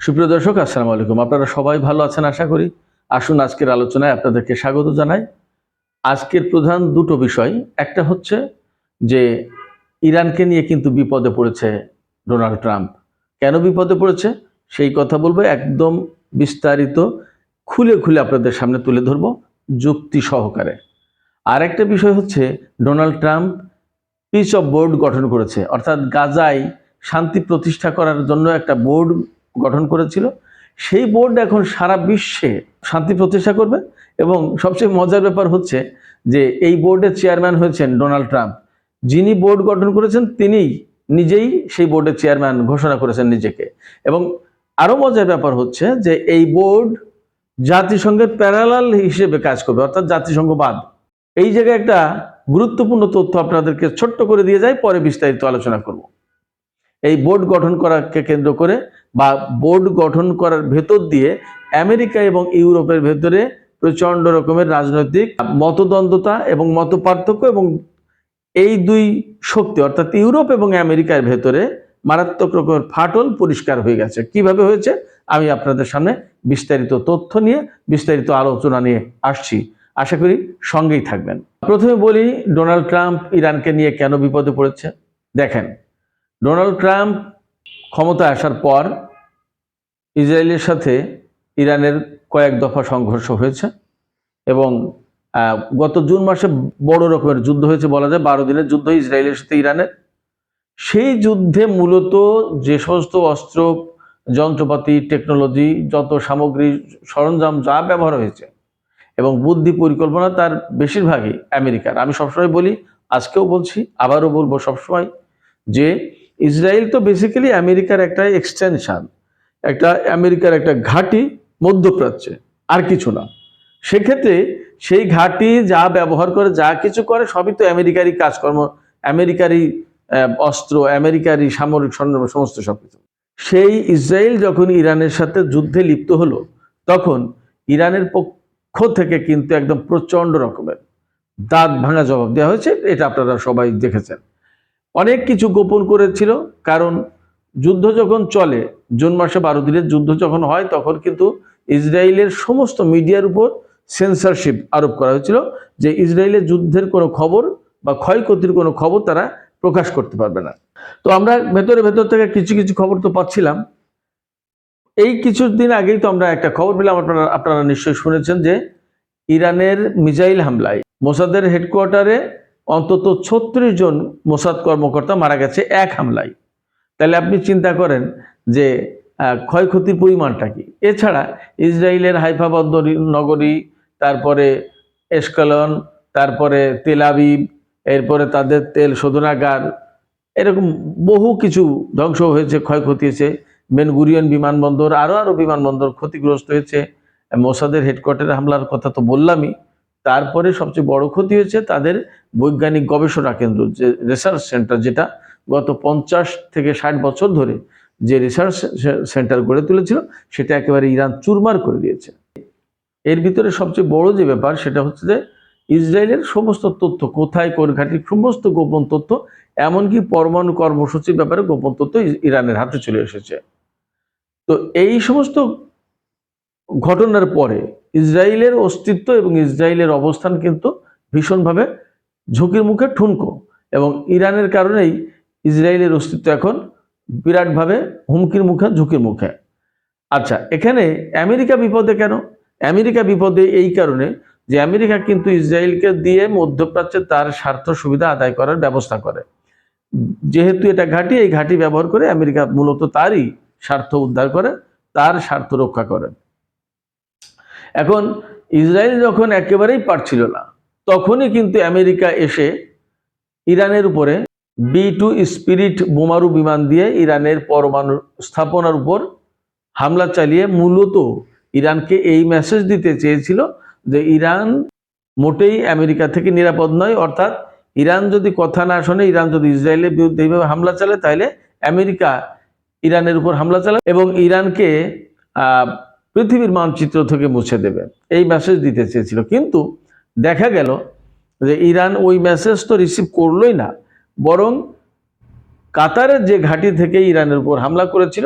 সুপ্রিয় দর্শক, আসসালামু আলাইকুম। আপনারা সবাই ভালো আছেন আশা করি। আসুন আজকের আলোচনায় আপনাদেরকে স্বাগত জানাই। আজকের প্রধান দুটো বিষয়, একটা হচ্ছে যে ইরানকে নিয়ে কিন্তু বিপদে পড়েছে ডোনাল্ড ট্রাম্প। কেন বিপদে পড়েছে সেই কথা বলবো, একদম বিস্তারিত খুলে খুলে আপনাদের সামনে তুলে ধরবো যুক্তি সহকারে। আর একটা বিষয় হচ্ছে Donald Trump piece of board গঠন করেছে, অর্থাৎ গাজায় শান্তি প্রতিষ্ঠা করার জন্য একটা বোর্ড গঠন করেছিল। সেই বোর্ড এখন সারা বিশ্বে শান্তি প্রতিষ্ঠা করবে এবং সবচেয়ে মজার ব্যাপার হচ্ছে যে এই বোর্ডের চেয়ারম্যান হয়েছেন ডোনাল্ড ট্রাম্প। যিনি বোর্ড গঠন করেছেন তিনি নিজেই সেই বোর্ডের চেয়ারম্যান ঘোষণা করেছেন নিজেকে। এবং আরও মজার ব্যাপার হচ্ছে যে এই বোর্ড জাতিসংঘের প্যারালাল হিসেবে কাজ করবে, অর্থাৎ জাতিসংঘ বাদ। এই জায়গায় একটা গুরুত্বপূর্ণ তথ্য আপনাদেরকে ছোট্ট করে দিয়ে যায়, পরে বিস্তারিত আলোচনা করব। এই বোর্ড গঠন করাকে কেন্দ্র করে বা বোর্ড গঠন করার ভেতর দিয়ে আমেরিকা এবং ইউরোপের ভেতরে প্রচণ্ড রকমের রাজনৈতিক মতদ্বন্দ্বতা এবং মত পার্থক্য, এবং এই দুই শক্তি অর্থাৎ ইউরোপ এবং আমেরিকার ভেতরে মারাত্মক রকমের ফাটল পরিষ্কার হয়ে গেছে। কিভাবে হয়েছে আমি আপনাদের সামনে বিস্তারিত তথ্য নিয়ে বিস্তারিত আলোচনা নিয়ে আসছি, আশা করি সঙ্গেই থাকবেন। প্রথমে বলি ডোনাল্ড ট্রাম্প ইরানকে নিয়ে কেন বিপদে পড়েছে। দেখেন, ডোনাল্ড ট্রাম্প ক্ষমতায় আসার পর ইসরায়েলের সাথে ইরানের কয়েক দফা সংঘর্ষ হয়েছে এবং গত জুন মাসে বড় রকমের যুদ্ধ হয়েছে, বলা যায় 12 দিনের যুদ্ধ ইসরায়েলের সাথে ইরানের। সেই যুদ্ধে মূলত যে সমস্ত অস্ত্র, যন্ত্রপাতি, টেকনোলজি, যত সামগ্রী, সরঞ্জাম যা ব্যবহার হয়েছে এবং বুদ্ধি পরিকল্পনা তার বেশিরভাগই আমেরিকার। আমি সবসময় বলি, আজকেও বলছি, আবারও বলবো সবসময়, যে ইসরায়েল তো বেসিক্যালি আমেরিকার একটা এক্সটেনশন, একটা আমেরিকার একটা ঘাঁটি মধ্যপ্রাচ্যে, আর কিছু না। সেক্ষেত্রে সেই ঘাঁটি যা ব্যবহার করে, যা কিছু করে, সবই তো আমেরিকারই কাজকর্ম, আমেরিকারই অস্ত্র, আমেরিকারই সামরিক সরঞ্জাম, সমস্ত সবকিছু। সেই ইসরায়েল যখন ইরানের সাথে যুদ্ধে লিপ্ত হলো, তখন ইরানের পক্ষ থেকে কিন্তু একদম প্রচণ্ড রকমের দাঁত ভাঙা জবাব দেওয়া হয়েছে। এটা আপনারা সবাই দেখেছেন। অনেক কিছু গোপন করেছিল, কারণ যুদ্ধ যখন চলে, জুন মাসে 12 দিনের যুদ্ধ যখন হয়, তখন কিন্তু ইসরায়েলের সমস্ত মিডিয়ার উপর সেন্সরশিপ আরোপ করা হয়েছিল, যে ইসরায়েলের যুদ্ধের কোনো খবর বা ক্ষয়ক্ষতির কোনো খবর তারা প্রকাশ করতে পারবে না। তো আমরা ভেতর থেকে কিছু কিছু খবর তো পাচ্ছিলাম। এই কিছুদিন আগেই তো আমরা একটা খবর পেলাম, আপনারা নিশ্চয়ই শুনেছেন, যে ইরানের মিসাইল হামলায় মোসাদের হেডকোয়ার্টারে অন্তত 36 জন মোসাদ কর্মকর্তা মারা গেছে এক হামলায়। তাহলে আপনি চিন্তা করেন যে ক্ষয়ক্ষতির পরিমাণটা কি। এছাড়া ইসরায়েলের হাইফা বন্দর নগরী, তারপরে এশকালন, তারপরে তেল আবিব, এরপরে তাদের তেল শোধনাগার, এরকম বহু কিছু ধ্বংস হয়েছে, ক্ষয়ক্ষতি হয়েছে। বেন গুরিয়ন বিমানবন্দর, আরও বিমানবন্দর ক্ষতিগ্রস্ত হয়েছে। মোসাদের হেডকোয়ার্টারে হামলার কথা তো বললামই। তারপরে সবচেয়ে বড় ক্ষতি হয়েছে তাদের বৈজ্ঞানিক গবেষণা কেন্দ্র, যে রিসার্চ সেন্টার, যেটা গত 50 থেকে 60 বছর ধরে যে রিসার্চ সেন্টার গড়ে তুলেছিল, সেটা একেবারে ইরান চুরমার করে দিয়েছে। এর ভিতরে সবচেয়ে বড় যে ব্যাপার, সেটা হচ্ছে যে ইসরায়েলের সমস্ত তথ্য, কোথায় কোন ঘাঁটির সমস্ত গোপন তথ্য, এমনকি পরমাণু কর্মসূচির ব্যাপারে গোপন তথ্য ইরানের হাতে চলে এসেছে। তো এই সমস্ত ঘটনার পরে ইসরায়েলের অস্তিত্ব এবং ইসরায়েলের অবস্থান কিন্তু ভীষণভাবে ঝুঁকির মুখে ঠুনকো, এবং ইরানের কারণেই ইসরায়েলের অস্তিত্ব এখন বিরাটভাবে হুমকির মুখে, ঝুঁকির মুখে। আচ্ছা, এখানে আমেরিকা বিপদে কেন? আমেরিকা বিপদে এই কারণে যে আমেরিকা কিন্তু ইসরায়েলকে দিয়ে মধ্যপ্রাচ্যে তার স্বার্থ সুবিধা আদায় করার ব্যবস্থা করে। যেহেতু এটা ঘাঁটি, এই ঘাঁটি ব্যবহার করে আমেরিকা মূলত তারই স্বার্থ উদ্ধার করে, তার স্বার্থ রক্ষা করে। এখন ইসরায়েল যখন একেবারেই পারছিল না, তখনই কিন্তু আমেরিকা এসে ইরানের উপরে B-2 স্পিরিট বোমারু বিমান দিয়ে ইরানের পরমাণু স্থাপনার উপর হামলা চালিয়ে মূলত ইরানকে এই মেসেজ দিতে চেয়েছিল যে ইরান মোটেই আমেরিকা থেকে নিরাপদ নয়। অর্থাৎ ইরান যদি কথা না শোনে, ইরান যদি ইসরায়েলের বিরুদ্ধে এইভাবে হামলা চালায়, তাহলে আমেরিকা ইরানের উপর হামলা চালায় এবং ইরানকে পৃথিবীর মানচিত্র থেকে মুছে দেবে, এই মেসেজ দিতে চেয়েছিল। কিন্তু দেখা গেল যে ইরান ওই মেসেজ তো রিসিভ করলোই না, বরং কাতারের যে ঘাঁটি থেকে ইরানের উপর হামলা করেছিল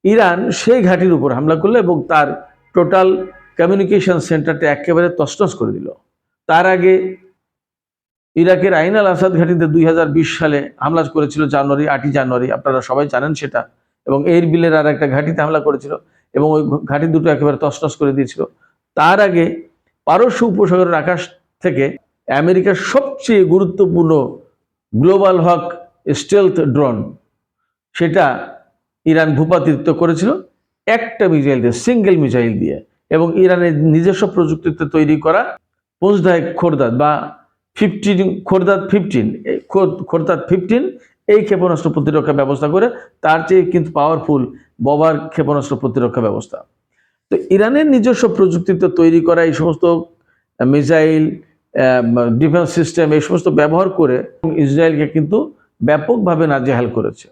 ইরান সেই ঘাঁটির উপর হামলা করলো এবং তার টোটাল কমিউনিকেশন সেন্টারটা একেবারে তছনছ করে দিল। তার আগে ইরাকের আইন আল আসাদ ঘাঁটিতে 2020 সালে হামলা করেছিল, 8ই জানুয়ারি, আপনারা সবাই জানেন সেটা। এবং এরবিলের আর একটা ঘাঁটিতে হামলা করেছিল এবং ওই ঘাঁটি দুটো একেবারে তছনছ করে দিয়েছিল। তার আগে পারস্য উপসাগরের আকাশ থেকে আমেরিকার সবচেয়ে গুরুত্বপূর্ণ গ্লোবাল হক স্টেলথ ড্রোন, সেটা ইরান ভূপাতিত করেছিল একটা মিসাইল দিয়ে, সিঙ্গেল মিসাইল দিয়ে। এবং ইরানের নিজস্ব প্রযুক্তিতে তৈরি করা পোজদায় খোরদাদ বা 15 এই ক্ষেপণাস্ত্র প্রতিরক্ষা ব্যবস্থা করে, তার চেয়ে কিন্তু পাওয়ারফুল ববার ক্ষেপণাস্ত্র প্রতিরক্ষা ব্যবস্থা। তো ইরানের নিজস্ব প্রযুক্তিতে তৈরি করা এই সমস্ত মিসাইল, ডিফেন্স সিস্টেম, এই সমস্ত ব্যবহার করে ইসরায়েলকে কিন্তু ব্যাপকভাবে নাজেহাল করেছে।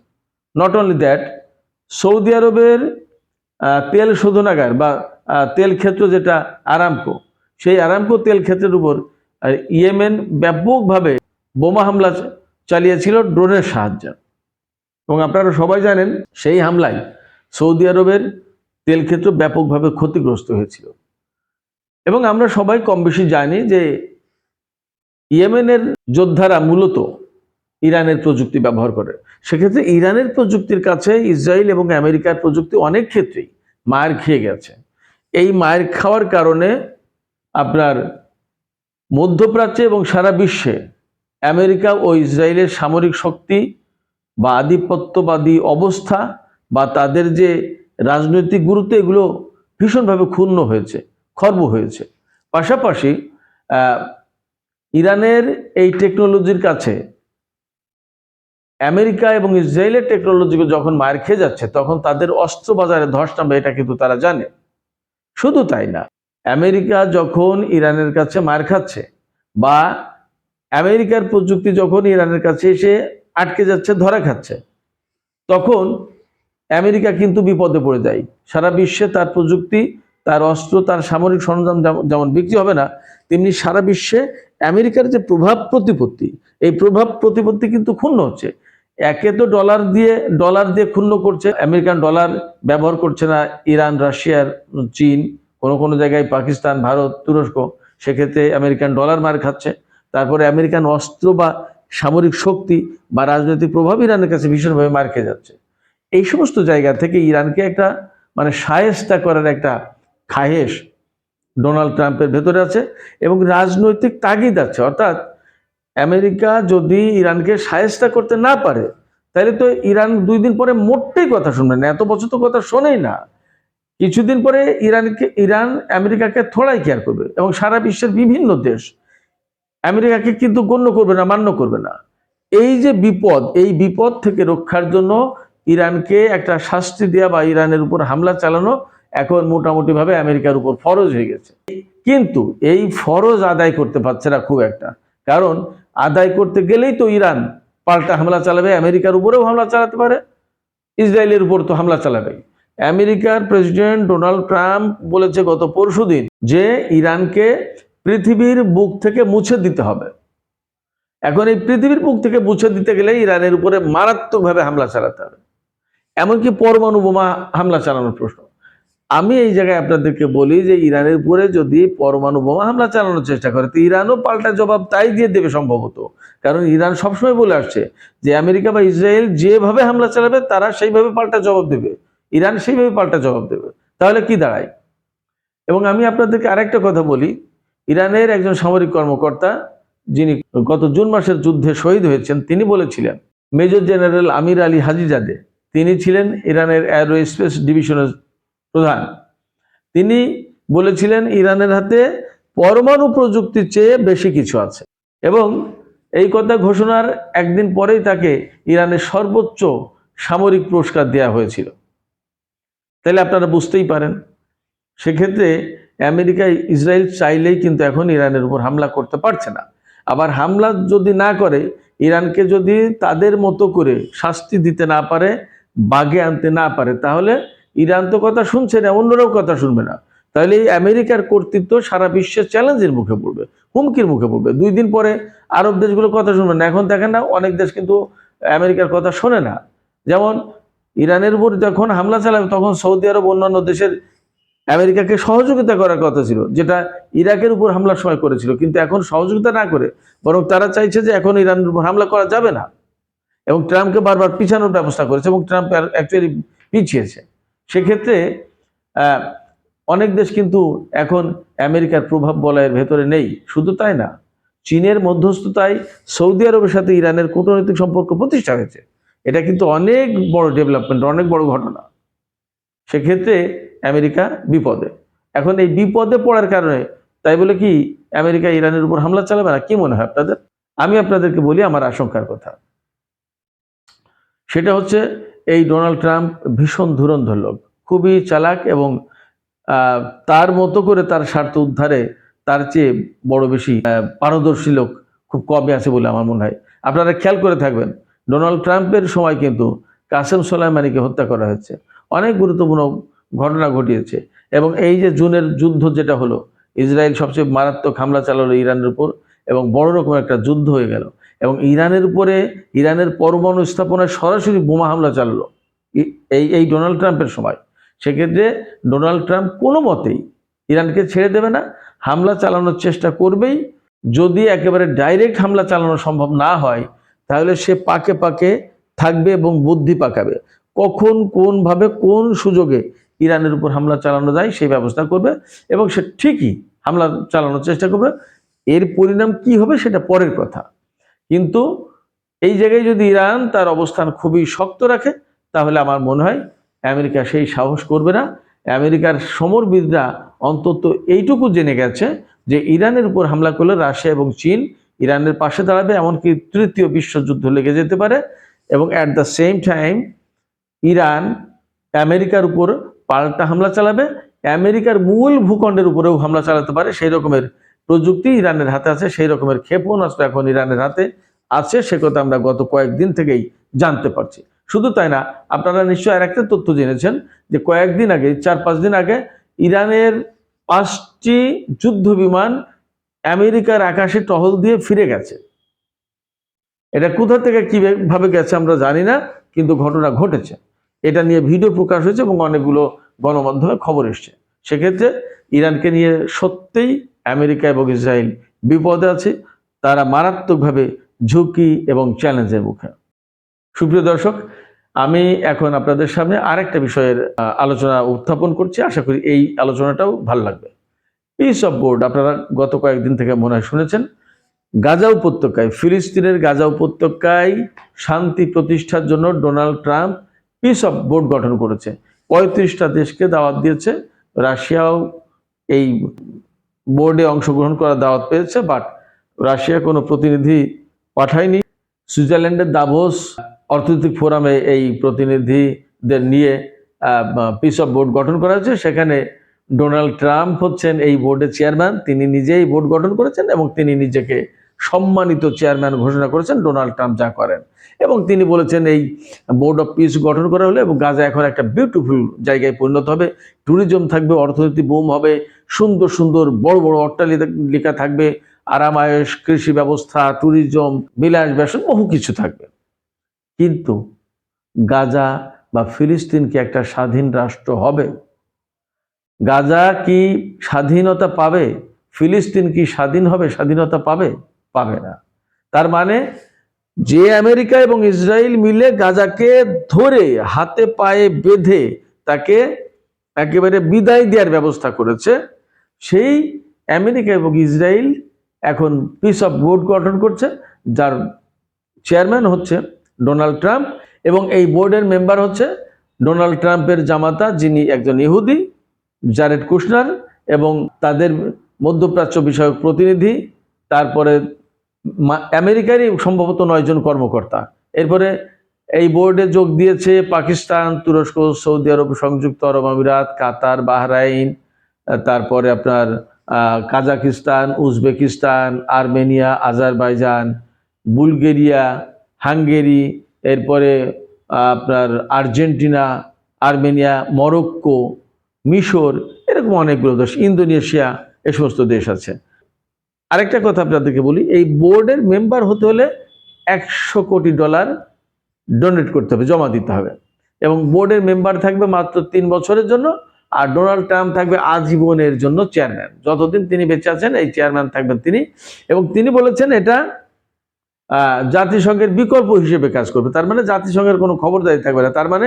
নট অনলি দ্যাট, সৌদি আরবের তেল শোধনাগার বা তেল ক্ষেত্র যেটা আরামকো, সেই আরামকো তেল ক্ষেত্রের উপর ইয়েমেন ব্যাপকভাবে বোমা হামলা চালিয়েছিল ড্রোনের সাহায্যে। এবং আপনারা সবাই জানেন সেই হামলায় সৌদি আরবের তেল ক্ষেত্র ব্যাপকভাবে ক্ষতিগ্রস্ত হয়েছিল। এবং আমরা সবাই কম বেশি জানি যে ইয়েমেনের যোদ্ধারা মূলত ইরানের প্রযুক্তি ব্যবহার করে। সেক্ষেত্রে ইরানের প্রযুক্তির কাছে ইসরায়েল এবং আমেরিকার প্রযুক্তি অনেক ক্ষেত্রেই মার খেয়ে গেছে। এই মার খাওয়ার কারণে আপনার মধ্যপ্রাচ্যে এবং সারা বিশ্বে আমেরিকা ও ইসরায়েলের সামরিক শক্তি বা আধিপত্যবাদী অবস্থা বা তাদের যে রাজনৈতিক গুরুত্ব, এগুলো ভীষণভাবে ক্ষুণ্ণ হয়েছে, খর্ব হয়েছে। পাশাপাশি ইরানের এই টেকনোলজির কাছে আমেরিকা এবং ইসরায়েলের টেকনোলজিকে যখন মার খেয়ে যাচ্ছে, তখন তাদের অস্ত্র বাজারে ধস নামবে, এটা কিন্তু তারা জানে। শুধু তাই না, আমেরিকা যখন ইরানের কাছে মার খাচ্ছে বা আমেরিকার প্রযুক্তি যখন ইরানের কাছে এসে আটকে যাচ্ছে, ধরা খাচ্ছে, তখন আমেরিকা কিন্তু বিপদে পড়ে যায়। সারা বিশ্বে তার প্রযুক্তি, তার অস্ত্র, তার সামরিক সরঞ্জাম যেমন বিক্রি হবে না, তেমনি সারা বিশ্বে আমেরিকার যে প্রভাব প্রতিপত্তি, এই প্রভাব প্রতিপত্তি কিন্তু ক্ষুণ্ণ হচ্ছে। একে তো ডলার দিয়ে ক্ষুণ্ণ করছে, আমেরিকান ডলার ব্যবহার করছে না ইরান, রাশিয়ার, চীন, কোনো জায়গায় পাকিস্তান, ভারত, তুরস্ক, সেক্ষেত্রে আমেরিকান ডলার মার খাচ্ছে। তারপরে আমেরিকান অস্ত্র বা সামরিক শক্তি বা রাজনৈতিক প্রভাব ইরানের কাছে ভীষণভাবে মার খেয়ে যাচ্ছে। এই সমস্ত জায়গা থেকে ইরানকে একটা শায়েস্তা করার একটা খায়েশ ডোনাল্ড ট্রাম্পের ভেতরে আছে এবং রাজনৈতিক তাগিদ আছে। অর্থাৎ আমেরিকা যদি ইরানকে শায়েস্তা করতে না পারে, তাহলে তো ইরান 2 দিন পরে মোটেই কথা শুনবে না। এত বছর তো কথা শোনেই না, কিছুদিন পরে ইরান আমেরিকাকে থোড়াই কেয়ার করবে এবং সারা বিশ্বের বিভিন্ন দেশ আমেরিকাকে কিন্তু গণ্য করবে না, মান্য করবে না। এই যে বিপদ, এই বিপদ থেকে রক্ষার জন্য ইরানকে একটা শাস্তি দেওয়া বা ইরানের উপর হামলা চালানো এখন মোটামুটিভাবে আমেরিকার উপর ফরজ হয়ে গেছে। কিন্তু এই ফরজ আদায় করতে পারছে না খুব একটা, কারণ আদায় করতে গেলেই তো ইরান পাল্টা হামলা চালাবে, আমেরিকার উপরেও হামলা চালাতে পারে, ইসরায়েলের উপর তো হামলা চালাবে। আমেরিকার প্রেসিডেন্ট ডোনাল্ড ট্রাম্প বলেছে গত পরশুদিন যে ইরানকে পৃথিবীর বুক থেকে মুছে দিতে হবে। এখন এই পৃথিবীর বুক থেকে মুছে দিতে গেলে ইরানের উপরে মারাত্মকভাবে হামলা চালাতে হবে, এমনকি পরমাণু বোমা হামলা চালানোর প্রশ্ন। আমি এই জায়গায় আপনাদেরকে বলি যে ইরানের উপরে যদি পরমাণু বোমা হামলা চালানোর চেষ্টা করে, তো ইরানও পাল্টা জবাব তাই দিয়ে দেবে সম্ভবত। কারণ ইরান সবসময় বলে আসছে যে আমেরিকা বা ইসরায়েল যেভাবে হামলা চালাবে তারা সেইভাবে পাল্টা জবাব দেবে, ইরান সেইভাবে পাল্টা জবাব দেবে। তাহলে কি দাঁড়ায়? এবং আমি আপনাদেরকে আরেকটা কথা বলি, ইরানের একজন সামরিক কর্মকর্তা যিনি গত জুন মাসের যুদ্ধে শহীদ হয়েছেন, তিনি বলেছিলেন, মেজর জেনারেল আমির আলী হাজিজাদে, তিনি ছিলেন ইরানের এরোস্পেস ডিভিশনের প্রধান। তিনি বলেছিলেন ইরানের হাতে পরমাণু প্রযুক্তির চেয়ে বেশি কিছু আছে। এবং এই কথা ঘোষণার একদিন পরেই তাকে ইরানের সর্বোচ্চ সামরিক পুরস্কার দেওয়া হয়েছিল। তাহলে আপনারা বুঝতেই পারেন, সেক্ষেত্রে আমেরিকা, ইসরায়েল চাইলেই কিন্তু এখন ইরানের উপর হামলা করতে পারছে না। আবার হামলা যদি না করে, ইরানকে যদি তাদের মতো করে শাস্তি দিতে না পারে, বাগে আনতে না পারে, তাহলে ইরান তো কথা শুনছে না, অন্যরাও কথা শুনবে না। তাহলে এই আমেরিকার কর্তৃত্ব সারা বিশ্বের চ্যালেঞ্জের মুখে পড়বে, হুমকির মুখে পড়বে। 2 দিন পরে আরব দেশগুলো কথা শুনবে না। এখন দেখেন না, অনেক দেশ কিন্তু আমেরিকার কথা শোনে না। যেমন ইরানের উপর যখন হামলা চালাবে তখন সৌদি আরব অন্যান্য দেশের আমেরিকাকে সহযোগিতা করার কথা ছিল, যেটা ইরাকের উপর হামলার সময় করেছিল। কিন্তু এখন সহযোগিতা না করে বরং তারা চাইছে যে এখন ইরানের উপর হামলা করা যাবে না, এবং ট্রাম্পকে বারবার পিছানোর ব্যবস্থা করেছে, এবং ট্রাম্প অ্যাকচুয়ালি পিছিয়েছে। সেক্ষেত্রে অনেক দেশ কিন্তু এখন আমেরিকার প্রভাব বলয়ের ভেতরে নেই। শুধু তাই না, চীনের মধ্যস্থতায় সৌদি আরবের সাথে ইরানের কূটনৈতিক সম্পর্ক প্রতিষ্ঠা হয়েছে। এটা কিন্তু অনেক বড় ডেভেলপমেন্ট, অনেক বড় ঘটনা। সেক্ষেত্রে আমেরিকা বিপদে। এখন এই বিপদে পড়ার কারণে তাই বলে কি আমেরিকা ইরানের উপর হামলা চালাবে না? কি মনে হয় আপনাদের? আমি আপনাদেরকে বলি আমার আশঙ্কার কথা। সেটা হচ্ছে এই ডোনাল্ড ট্রাম্প ভীষণ ধুরন্ধর লোক, খুবই চালাক, এবং তার মতো করে তার স্বার্থ উদ্ধারে তার চেয়ে বড় বেশি পারদর্শী লোক খুব কমই আছে বলে আমার মনে হয়। আপনারা খেয়াল করে থাকবেন, ডোনাল্ড ট্রাম্পের সময় কিন্তু কাসেম সোলাইমানিকে হত্যা করা হয়েছে, অনেক গুরুত্বপূর্ণ ঘটনা ঘটিয়েছে। এবং এই যে জুনের যুদ্ধ যেটা হলো, ইসরায়েল সবচেয়ে মারাত্মক হামলা চালালো ইরানের উপর, এবং বড় রকম একটা যুদ্ধ হয়ে গেল, এবং ইরানের উপরে ইরানের পরমাণু স্থাপনায় সরাসরি বোমা হামলা চালালো এই ডোনাল্ড ট্রাম্পের সময়। সেক্ষেত্রে ডোনাল্ড ট্রাম্প কোনো মতেই ইরানকে ছেড়ে দেবে না, হামলা চালানোর চেষ্টা করবেই। যদি একেবারে ডাইরেক্ট হামলা চালানো সম্ভব না হয়, তাহলে সে পাকে পাকে থাকবে এবং বুদ্ধি পাকাবে, কখন কোনভাবে কোন সুযোগে ইরানের উপর হামলা চালানো যায় সেই ব্যবস্থা করবে, এবং সে ঠিকই হামলা চালানোর চেষ্টা করবে। এর পরিণাম কি হবে সেটা পরের কথা। কিন্তু এই জায়গায় যদি ইরান তার অবস্থান খুবই শক্ত রাখে, তাহলে আমার মনে হয় আমেরিকা সেই সাহস করবে না। আমেরিকার সমরবিদরা অন্তত এইটুকু জেনে গেছে যে ইরানের উপর হামলা করলে রাশিয়া এবং চীন ইরানের পাশে দাঁড়াবে, এমনকি তৃতীয় বিশ্বযুদ্ধ লেগে যেতে পারে। এবং at the same time Iran আমেরিকার উপর পাল্টা হামলা চালাবে, আমেরিকার মূল ভূখণ্ডের উপরেও হামলা চালাতে পারে। সেই রকমের প্রযুক্তি ইরানের হাতে আছে, সেই রকমের ক্ষেপণাস্ত্র এখন ইরানের হাতে আছে, সে কথা আমরা গত কয়েকদিন থেকেই জানতে পারছি। শুধু তাই না, আপনারা নিশ্চয়ই আর একটা তথ্য জেনেছেন যে কয়েকদিন আগে, 4-5 দিন আগে, ইরানের 5টি যুদ্ধ বিমান আমেরিকার আকাশে টহল দিয়ে ফিরে গেছে। এটা কোথা থেকে কিভাবে গেছে আমরা জানি না, কিন্তু ঘটনা ঘটেছে। এটা নিয়ে ভিডিও প্রকাশ হয়েছে এবং অনেকগুলো গণমাধ্যমে খবর এসছে। সেক্ষেত্রে ইরানকে নিয়ে সত্যিই আমেরিকা এবং ইসরায়েল বিপদে আছে, তারা মারাত্মকভাবে ঝুঁকি এবং চ্যালেঞ্জের মুখে। সুপ্রিয় দর্শক, আমি এখন আপনাদের সামনে আরেকটা বিষয়ের আলোচনা উত্থাপন করছি। আশা করি এই আলোচনাটাও ভালো লাগবে। পিস অফ বোর্ড আপনারা গত কয়েকদিন থেকে মনে হয় শুনেছেন। গাজা উপত্যকায়, ফিলিস্তিনের গাজা উপত্যকায় শান্তি প্রতিষ্ঠার জন্য Donald Trump piece of board গঠন করেছে। 35টা দেশকে দাওয়াত দিয়েছে। রাশিয়াও এই বোর্ডে অংশগ্রহণ করার দাওয়াত পেয়েছে, বাট রাশিয়া কোনো প্রতিনিধি পাঠায়নি। সুইজারল্যান্ডের দাভোস অর্থনৈতিক ফোরামে এই প্রতিনিধিদের নিয়ে পিস অফ বোর্ড গঠন করা হয়েছে। সেখানে ডোনাল্ড ট্রাম্প হচ্ছেন এই বোর্ডের চেয়ারম্যান। তিনি নিজেই বোর্ড গঠন করেছেন এবং তিনি নিজেকে সম্মানিত চেয়ারম্যান ঘোষণা করেছেন। ডোনাল্ড ট্রাম্প যা করেন, এবং তিনি বলেছেন এই বোর্ড অফ পিস গঠন করা হলে এবং গাজা এখন একটা বিউটিফুল জায়গায় পরিণত হবে, ট্যুরিজম থাকবে, অর্থনীতি বুম হবে, সুন্দর সুন্দর বড় বড় অট্টালিকা থাকবে, আরামায়েশ, কৃষি ব্যবস্থা, ট্যুরিজম, বিলাস ব্যবসা, বহু কিছু থাকবে। কিন্তু গাজা বা ফিলিস্তিন কি একটা স্বাধীন রাষ্ট্র হবে? গাজা কি স্বাধীনতা পাবে? ফিলিস্তিন কি স্বাধীন হবে, স্বাধীনতা পাবে? পাবে না। তার মানে যে আমেরিকা এবং ইসরায়েল মিলে গাজাকে ধরে হাতে পায়ে বেঁধে তাকে একেবারে বিদায় দেওয়ার ব্যবস্থা করেছে, সেই আমেরিকা এবং ইসরায়েল এখন পিস অফ বোর্ড গঠন করছে, যার চেয়ারম্যান হচ্ছে ডোনাল্ড ট্রাম্প, এবং এই বোর্ডের মেম্বার হচ্ছে ডোনাল্ড ট্রাম্পের জামাতা, যিনি একজন ইহুদি, জারেড কুশনার, এবং তাদের মধ্যপ্রাচ্য বিষয়ক প্রতিনিধি, তারপরে আমেরিকারই সম্ভবত 9 জন কর্মকর্তা। এরপরে এই বোর্ডে যোগ দিয়েছে পাকিস্তান, তুরস্ক, সৌদি আরব, সংযুক্ত আরব আমিরাত, কাতার, বাহরাইন, তারপরে আপনার Kazakhstan, Uzbekistan, Armenia, Azerbaijan, Bulgaria, Hungary, এরপরে আপনার আর্জেন্টিনা, আর্মেনিয়া, মরক্কো, মিশর, এরকম অনেকগুলো দেশ, ইন্দোনেশিয়া, এ সমস্ত দেশ আছে। আরেকটা কথা আপনাদেরকে বলি, এই বোর্ডের মেম্বার হতে হলে $100 কোটি ডোনেট করতে হবে, জমা দিতে হবে। এবং বোর্ডের মেম্বার থাকবে মাত্র 3 বছরের জন্য, আর ডোনাল্ড ট্রাম্প থাকবে আজীবনের জন্য চেয়ারম্যান। যতদিন তিনি বেঁচে আছেন এই চেয়ারম্যান থাকবেন তিনি। এবং তিনি বলেছেন এটা জাতিসংঘের বিকল্প হিসেবে কাজ করবে, তার মানে জাতিসংঘের কোনো খবরদারি থাকবে না, তার মানে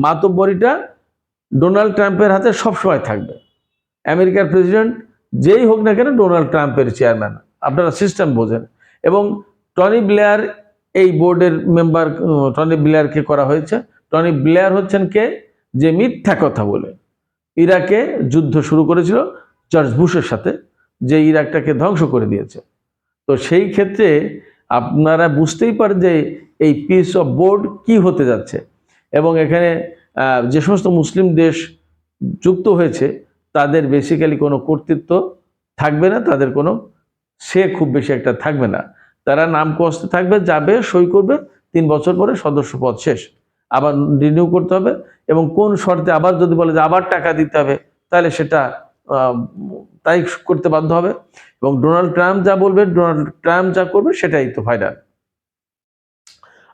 মাতব্বরিটা ডোনাল্ড ট্রাম্পের হাতে সবসময় থাকবে। আমেরিকার প্রেসিডেন্ট যেই হোক না কেন ডোনাল্ড ট্রাম্পের চেয়ারম্যান, আপনারা সিস্টেম বোঝেন। এবং টনি ব্লেয়ার এই বোর্ডের মেম্বার, টনি ব্লেয়ারকে করা হয়েছে। টনি ব্লেয়ার হচ্ছেন কে, যে মিথ্যা কথা বলে ইরাকে যুদ্ধ শুরু করেছিল জর্জ বুশের সাথে, যে ইরাকটাকে ধ্বংস করে দিয়েছে। তো সেই ক্ষেত্রে আপনারা বুঝতেই পারেন যে এই পিস অফ বোর্ড কি হতে যাচ্ছে। এবং এখানে যে সমস্ত মুসলিম দেশ যুক্ত হয়েছে তাদের বেসিক্যালি কোনো কর্তৃত্ব থাকবে না, তাদের কোনো খুব বেশি একটা থাকবে না। তারা নাম কষ্টে থাকবে, যাবে, সই করবে, 3 বছর পরে সদস্য পদ শেষ, আবার রিনিউ করতে হবে। এবং কোন শর্তে, আবার যদি বলে যে আবার টাকা দিতে হবে, তাহলে সেটা তাই করতে বাধ্য হবে। এবং ডোনাল্ড ট্রাম্প যা বলবে, ডোনাল্ড ট্রাম্প যা করবে সেটাই তো ফাইনাল।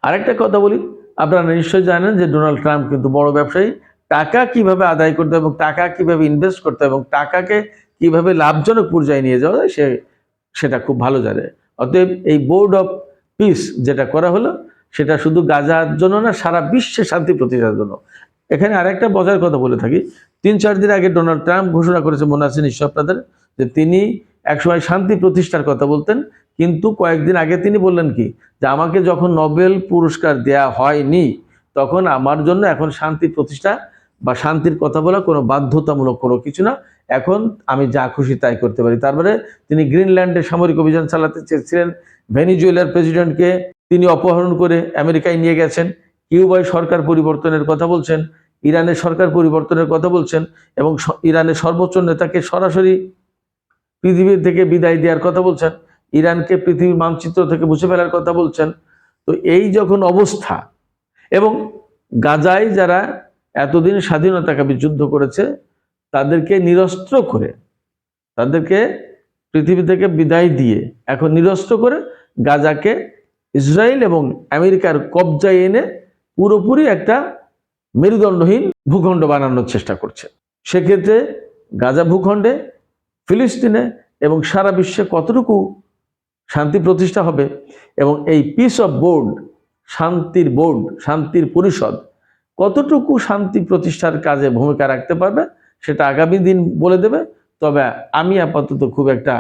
আরেকটা কথা বলি, আপনারা নিশ্চয়ই জানেন যে ডোনাল্ড ট্রাম্প কিন্তু বড় ব্যবসায়ী। টাকা কিভাবে আদায় করতে হবে এবং টাকা কিভাবে ইনভেস্ট করতে হবে এবং টাকাকে কিভাবে লাভজনক পর্যায়ে নিয়ে যাওয়া যায় সেটা খুব ভালো জানে। অতএব এই বোর্ড অফ পিস যেটা করা হলো সেটা শুধু গাজার জন্য না, সারা বিশ্বে শান্তি প্রতিষ্ঠার জন্য। এখানে আরেকটা মজার কথা বলে থাকি, 3-4 দিন আগে ডোনাল্ড ট্রাম্প ঘোষণা করেছে, মনে আছে নিশ্চয় আপনাদের, যে তিনি একসময় শান্তি প্রতিষ্ঠার কথা বলতেন, কিন্তু কয়েকদিন আগে তিনি বললেন কি, যে আমাকে যখন নোবেল পুরস্কার দেয়া হয়নি তখন আমার জন্য এখন শান্তি প্রতিষ্ঠা বা শান্তির কথা বলা কোনো বাধ্যতামূলক কোনো কিছু না, এখন আমি যা খুশি তাই করতে পারি। তারপরে তিনি গ্রিনল্যান্ডে সামরিক অভিযান চালাতে চেয়েছিলেন, ভেনিজুয়েলার প্রেসিডেন্টকে তিনি অপহরণ করে আমেরিকায় নিয়ে গেছেন, কিউবায় সরকার পরিবর্তনের কথা বলছেন, ইরানের সরকার পরিবর্তনের কথা বলছেন, এবং ইরানের সর্বোচ্চ নেতাকে সরাসরি পৃথিবী থেকে বিদায় দেওয়ার কথা বলছেন, ইরানকে পৃথিবীর মানচিত্র থেকে মুছে ফেলার কথা বলছেন। তো এই যখন অবস্থা, এবং গাজায় যারা এতদিন স্বাধীনতাকামী যুদ্ধ করেছে তাদেরকে নিরস্ত্র করে, তাদেরকে পৃথিবী থেকে বিদায় দিয়ে এখন নিরস্ত্র করে গাজাকে ইসরায়েল এবং আমেরিকার কবজায় এনে পুরোপুরি একটা মেরুদণ্ডহীন ভূখণ্ড বানানোর চেষ্টা করছে। সেক্ষেত্রে গাজা ভূখণ্ডে, ফিলিস্তিনে এবং সারা বিশ্বে কতটুকু শান্তি প্রতিষ্ঠা হবে এবং এই পিস অফ বোর্ড, শান্তির পরিষদ কতটুকু শান্তি প্রতিষ্ঠার কাজে ভূমিকা রাখতে পারবে সেটা আগামী দিন বলে দেবে। তবে আমি আপাতত খুব একটা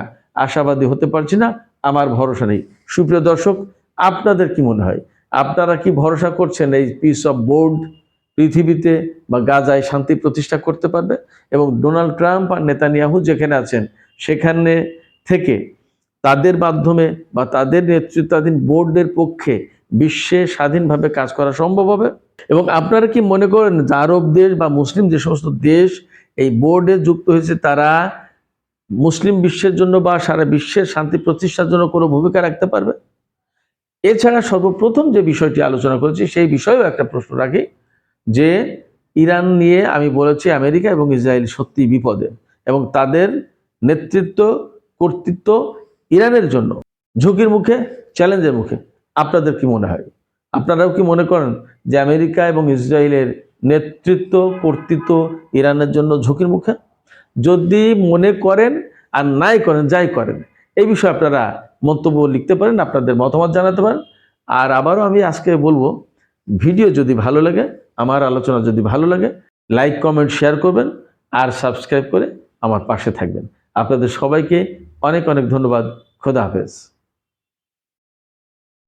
আশাবাদী হতে পারছি না, আমার ভরসা নেই। সুপ্রিয় দর্শক, আপনাদের কি মনে হয়? আপনারা কি ভরসা করছেন এই পিস অফ বোর্ড পৃথিবীতে বা গাজায় শান্তি প্রতিষ্ঠা করতে পারবে? এবং ডোনাল্ড ট্রাম্প আর নেতানিয়াহু যেখানে আছেন সেখানে থেকে তাদের মাধ্যমে বা তাদের নেতৃত্বাধীন বোর্ডের পক্ষে বিশ্বে স্বাধীনভাবে কাজ করা সম্ভব হবে? এবং আপনারা কি মনে করেন যে আরব দেশ বা মুসলিম যে সমস্ত দেশ এই বোর্ডে যুক্ত হয়েছে তারা মুসলিম বিশ্বের জন্য বা সারা বিশ্বের শান্তি প্রতিষ্ঠার জন্য কোনো ভূমিকা রাখতে পারবে? এছাড়া সর্বপ্রথম যে বিষয়টি আলোচনা করেছি সেই বিষয়েও একটা প্রশ্ন রাখি, যে ইরান নিয়ে আমি বলেছি আমেরিকা এবং ইসরায়েল সত্যি বিপদে, এবং তাদের নেতৃত্ব কর্তৃত্ব ইরানের জন্য ঝুঁকির মুখে, চ্যালেঞ্জের মুখে। আপনাদের কি মনে হয়? আপনারাও কি মনে করেন যে আমেরিকা এবং ইসরায়েলের নেতৃত্ব কর্তৃত্ব ইরানের জন্য ঝুঁকির মুখে? যদি মনে করেন আর নাই করেন, যাই করেন, এই বিষয়ে আপনারা মন্তব্য লিখতে পারেন, আপনাদের মতামত জানাতে পারেন। আর আবারও আমি আজকে বলবো, ভিডিও যদি ভালো লাগে, আমার আলোচনা যদি ভালো লাগে, লাইক কমেন্ট শেয়ার করবেন আর সাবস্ক্রাইব করে আমার পাশে থাকবেন। আপনাদের সবাইকে অনেক অনেক ধন্যবাদ। খোদা হাফেজ।